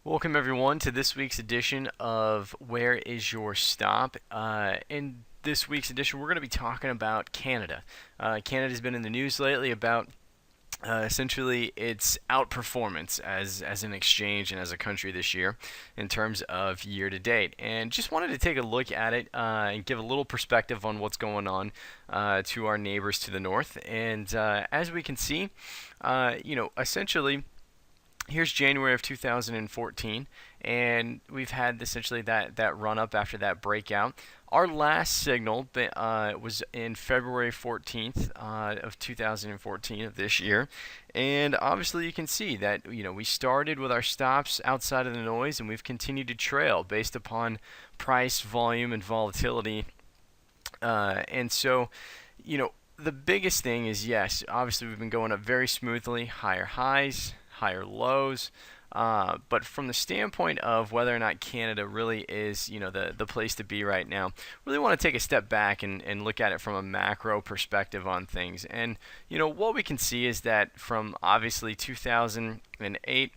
Welcome everyone to this week's edition of Where is Your Stop? In this week's edition, we're going to be talking about Canada. Canada's been in the news lately about essentially its outperformance as an exchange and as a country this year in terms of year to date. And just wanted to take a look at it and give a little perspective on what's going on to our neighbors to the north. And as we can see, essentially here's January of 2014, and we've had essentially that run up after that breakout. Our last signal was in February 14th of 2014 of this year, and obviously you can see that we started with our stops outside of the noise, and we've continued to trail based upon price, volume, and volatility. And so, the biggest thing is, yes, obviously we've been going up very smoothly, higher highs, higher lows. But from the standpoint of whether or not Canada really is, the place to be right now, really want to take a step back and look at it from a macro perspective on things. And, what we can see is that from obviously 2008,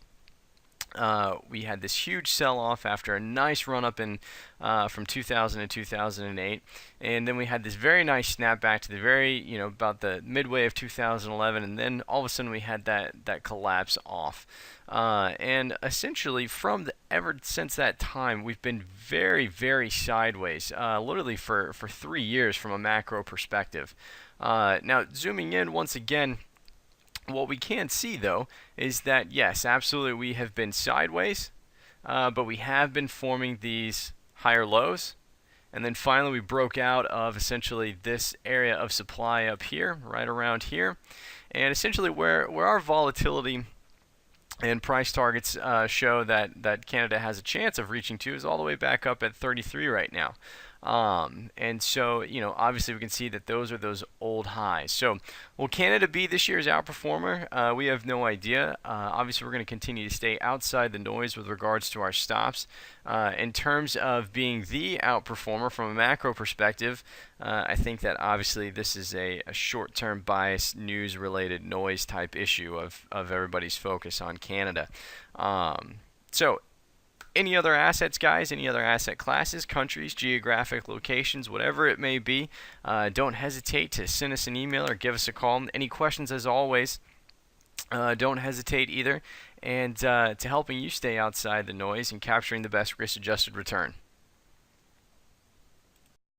we had this huge sell-off after a nice run-up in from 2000 to 2008, and then we had this very nice snapback to the very, about the midway of 2011, and then all of a sudden we had that collapse off. And essentially, ever since that time, we've been very, very sideways, literally for 3 years from a macro perspective. Now, zooming in once again. What we can see, though, is that, yes, absolutely, we have been sideways, but we have been forming these higher lows. And then finally, we broke out of essentially this area of supply up here, right around here. And essentially where our volatility and price targets show that Canada has a chance of reaching to is all the way back up at 33 right now. And so, obviously we can see that those are those old highs. So, will Canada be this year's outperformer? We have no idea. Obviously, we're going to continue to stay outside the noise with regards to our stops. In terms of being the outperformer from a macro perspective, I think that obviously this is a short-term bias, news-related noise type issue of everybody's focus on Canada. So, any other assets, guys, any other asset classes, countries, geographic locations, whatever it may be, don't hesitate to send us an email or give us a call. Any questions, as always, don't hesitate either. And to helping you stay outside the noise and capturing the best risk-adjusted return.